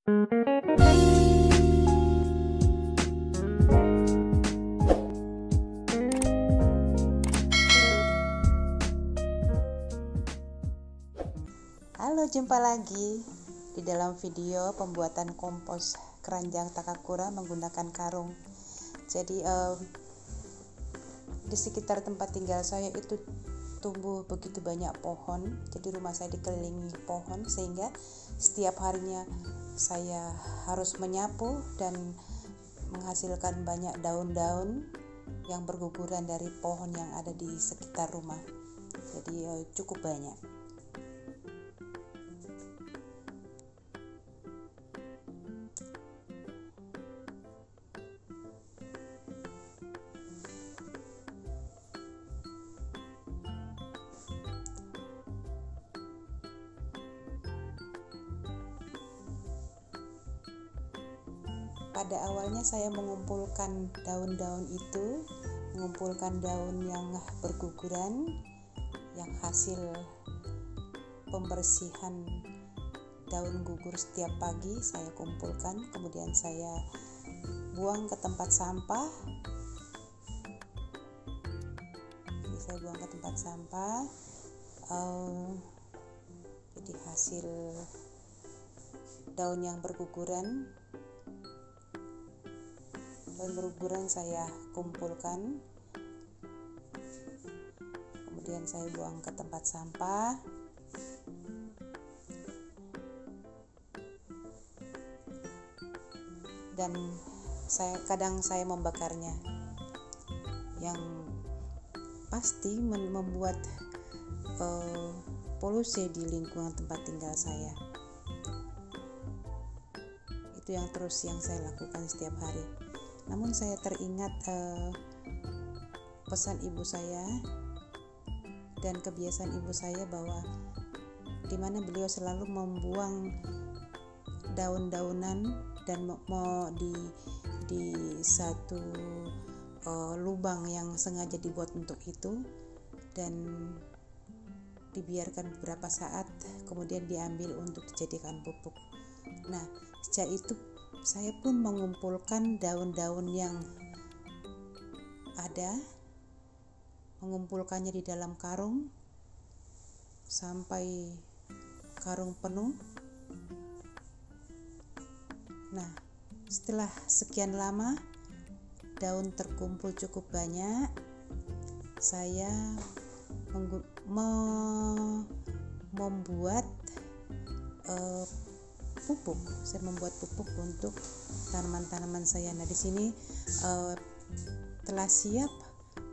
Halo, jumpa lagi di dalam video pembuatan kompos keranjang Takakura menggunakan karung. Jadi di sekitar tempat tinggal saya itu tumbuh begitu banyak pohon. Jadi rumah saya dikelilingi pohon, sehingga setiap harinya saya harus menyapu dan menghasilkan banyak daun-daun yang berguguran dari pohon yang ada di sekitar rumah. Jadi cukup banyak. Pada awalnya saya mengumpulkan daun-daun itu, mengumpulkan daun yang berguguran, yang hasil pembersihan daun gugur setiap pagi saya kumpulkan, kemudian saya buang ke tempat sampah. Jadi hasil daun yang berguguran saya kumpulkan, kemudian saya buang ke tempat sampah. Dan kadang saya membakarnya, yang pasti membuat polusi di lingkungan tempat tinggal saya. Itu yang saya lakukan setiap hari. Namun saya teringat pesan ibu saya dan kebiasaan ibu saya, bahwa di mana beliau selalu membuang daun-daunan dan mau di satu lubang yang sengaja dibuat untuk itu, dan dibiarkan beberapa saat, kemudian diambil untuk dijadikan pupuk. Nah, sejak itu saya pun mengumpulkan daun-daun yang ada, mengumpulkannya di dalam karung sampai karung penuh. Nah, setelah sekian lama daun terkumpul cukup banyak, saya membuat pupuk. Saya membuat pupuk untuk tanaman-tanaman saya. Nah, di sini telah siap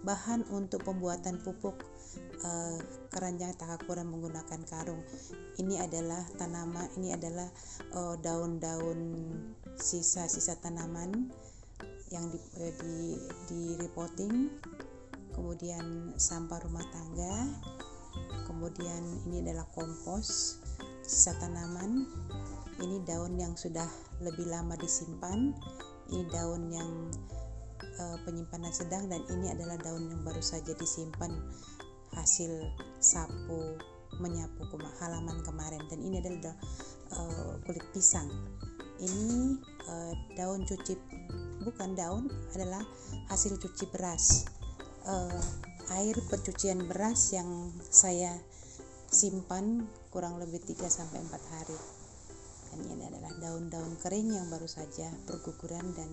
bahan untuk pembuatan pupuk keranjang Takakura menggunakan karung. Ini adalah daun-daun sisa-sisa tanaman yang di repotting, kemudian sampah rumah tangga, kemudian ini adalah kompos sisa tanaman. Ini daun yang sudah lebih lama disimpan, ini daun yang penyimpanan sedang, dan ini adalah daun yang baru saja disimpan hasil sapu menyapu halaman kemarin. Dan ini adalah kulit pisang. Ini adalah hasil cuci beras, air pencucian beras yang saya simpan kurang lebih 3-4 hari. Dan ini adalah daun-daun kering yang baru saja berguguran, dan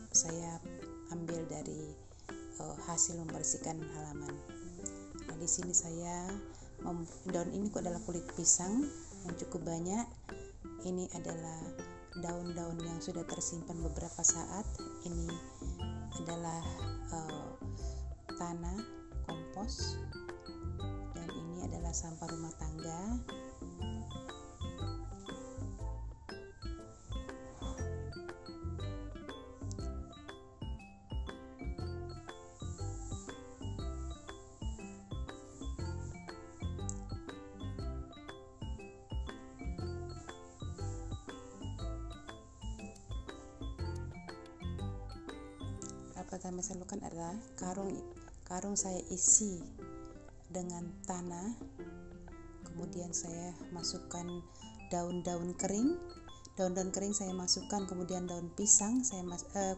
saya ambil dari hasil membersihkan halaman. Nah, di sini daun ini adalah kulit pisang yang cukup banyak. Ini adalah daun-daun yang sudah tersimpan beberapa saat. Ini adalah tanah kompos, dan ini adalah sampah rumah tangga. Pertama saya lakukan adalah karung saya isi dengan tanah, kemudian saya masukkan daun-daun kering, daun-daun kering saya masukkan, kemudian daun pisang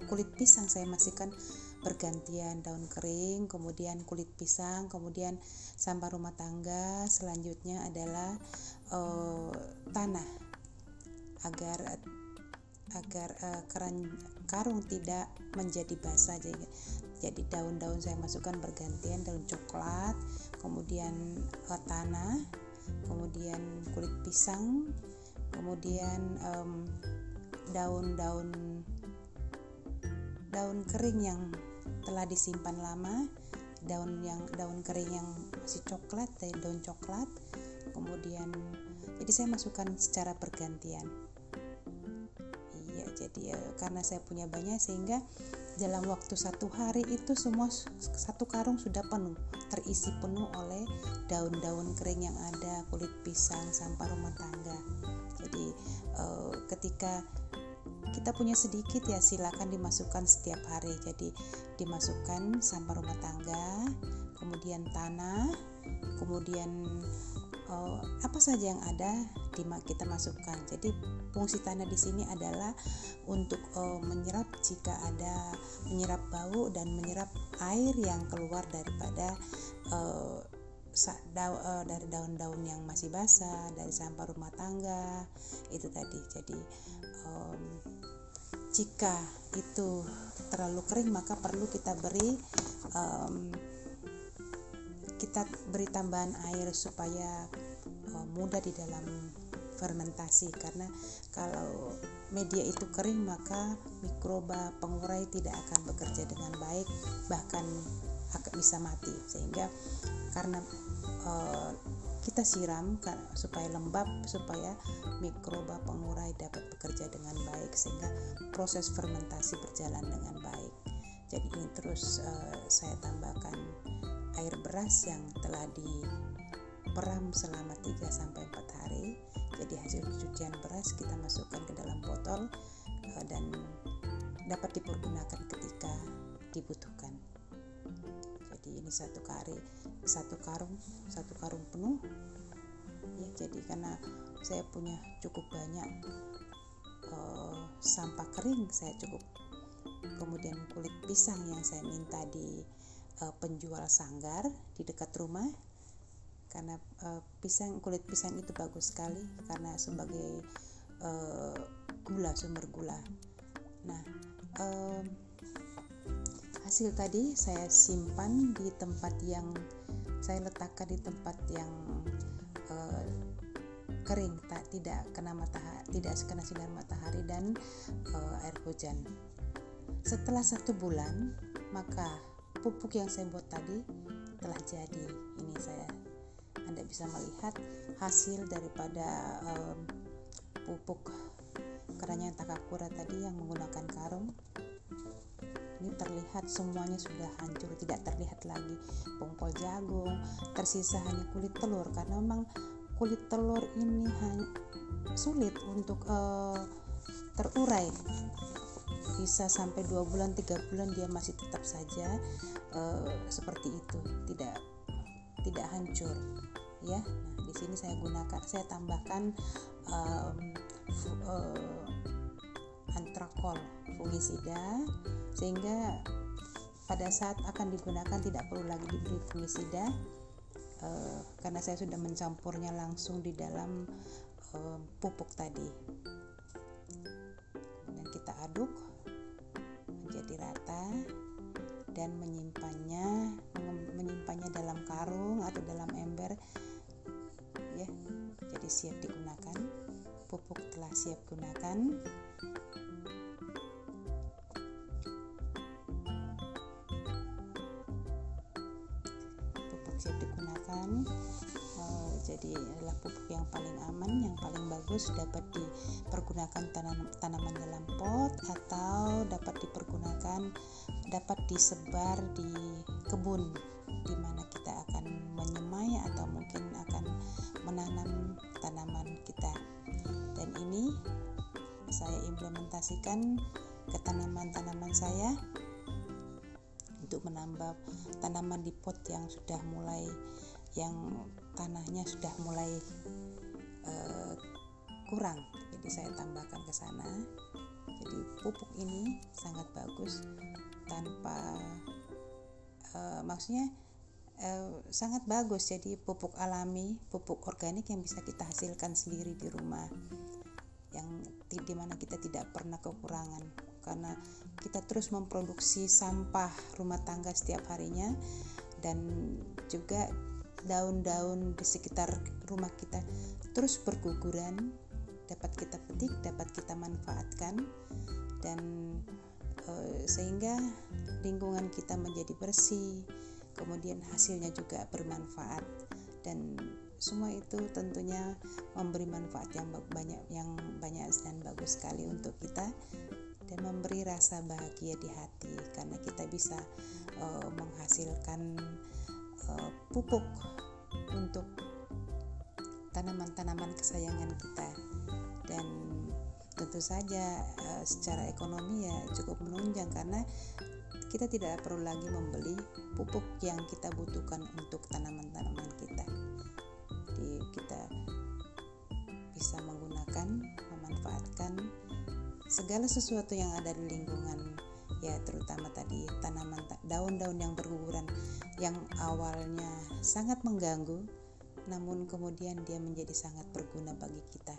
kulit pisang saya masukkan bergantian, daun kering, kemudian kulit pisang, kemudian sampah rumah tangga, selanjutnya adalah tanah agar karung tidak menjadi basah. Jadi daun-daun saya masukkan bergantian, daun coklat, kemudian tanah, kemudian kulit pisang, kemudian daun kering yang telah disimpan lama, daun kering yang masih coklat, daun coklat, kemudian jadi saya masukkan secara bergantian. Iya, jadi karena saya punya banyak, sehingga dalam waktu 1 hari itu semua satu karung sudah penuh, terisi penuh oleh daun-daun kering yang ada, kulit pisang, sampah rumah tangga. Jadi ketika kita punya sedikit ya silakan dimasukkan setiap hari. Jadi dimasukkan sampah rumah tangga, kemudian tanah, kemudian apa saja yang ada kita masukkan. Jadi fungsi tanah di sini adalah untuk menyerap menyerap bau dan menyerap air yang keluar daripada dari daun-daun yang masih basah, dari sampah rumah tangga itu tadi. Jadi jika itu terlalu kering maka perlu kita beri tambahan air supaya mudah di dalam fermentasi, karena kalau media itu kering maka mikroba pengurai tidak akan bekerja dengan baik, bahkan akan bisa mati. Sehingga karena kita siram supaya lembab, supaya mikroba pengurai dapat bekerja dengan baik, sehingga proses fermentasi berjalan dengan baik. Jadi ini terus saya tambahkan air beras yang telah diperam selama 3-4 hari. Jadi hasil cucian beras kita masukkan ke dalam botol dan dapat dipergunakan ketika dibutuhkan. Jadi ini satu karung penuh ya. Jadi karena saya punya cukup banyak sampah kering, saya cukup, kemudian kulit pisang yang saya minta di penjual sanggar di dekat rumah, karena kulit pisang itu bagus sekali karena sebagai sumber gula. Nah, hasil tadi saya simpan di tempat yang saya letakkan di tempat yang kering, tidak kena sinar matahari dan air hujan. Setelah 1 bulan maka pupuk yang saya buat tadi telah jadi. Ini Anda bisa melihat hasil daripada pupuk keranjang Takakura tadi yang menggunakan karung. Ini terlihat semuanya sudah hancur, tidak terlihat lagi bongkol jagung, tersisa hanya kulit telur, karena memang kulit telur ini sulit untuk terurai. Bisa sampai 2 bulan, 3 bulan dia masih tetap saja seperti itu, tidak hancur ya. Nah, di sini saya tambahkan antrakol fungisida, sehingga pada saat akan digunakan tidak perlu lagi diberi fungisida karena saya sudah mencampurnya langsung di dalam pupuk tadi. Kemudian kita aduk menjadi rata dan menyimpannya dalam karung atau dalam ember ya. Jadi siap digunakan, pupuk telah siap gunakan. Siap digunakan. Jadi adalah pupuk yang paling aman, yang paling bagus, dapat dipergunakan tanaman dalam pot atau dapat disebar di kebun di mana kita akan menyemai atau mungkin akan menanam tanaman kita. Dan ini saya implementasikan ke tanaman-tanaman saya untuk menambah tanaman di pot yang tanahnya sudah mulai kurang. Jadi saya tambahkan ke ke sana. Jadi pupuk ini sangat bagus tanpa maksudnya sangat bagus. Jadi pupuk alami, pupuk organik yang bisa kita hasilkan sendiri di rumah, yang dimana kita tidak pernah kekurangan karena kita terus memproduksi sampah rumah tangga setiap harinya, dan juga daun-daun di sekitar rumah kita terus berguguran, dapat kita petik, dapat kita manfaatkan, dan sehingga lingkungan kita menjadi bersih, kemudian hasilnya juga bermanfaat, dan semua itu tentunya memberi manfaat yang banyak dan bagus sekali untuk kita, dan memberi rasa bahagia di hati karena kita bisa menghasilkan pupuk untuk tanaman-tanaman kesayangan kita. Dan tentu saja secara ekonomi ya cukup menunjang karena kita tidak perlu lagi membeli pupuk yang kita butuhkan untuk tanaman-tanaman kita. Jadi kita bisa memanfaatkan segala sesuatu yang ada di lingkungan, ya terutama tadi tanaman daun-daun yang berguguran yang awalnya sangat mengganggu, namun kemudian dia menjadi sangat berguna bagi kita.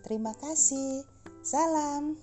Terima kasih. Salam.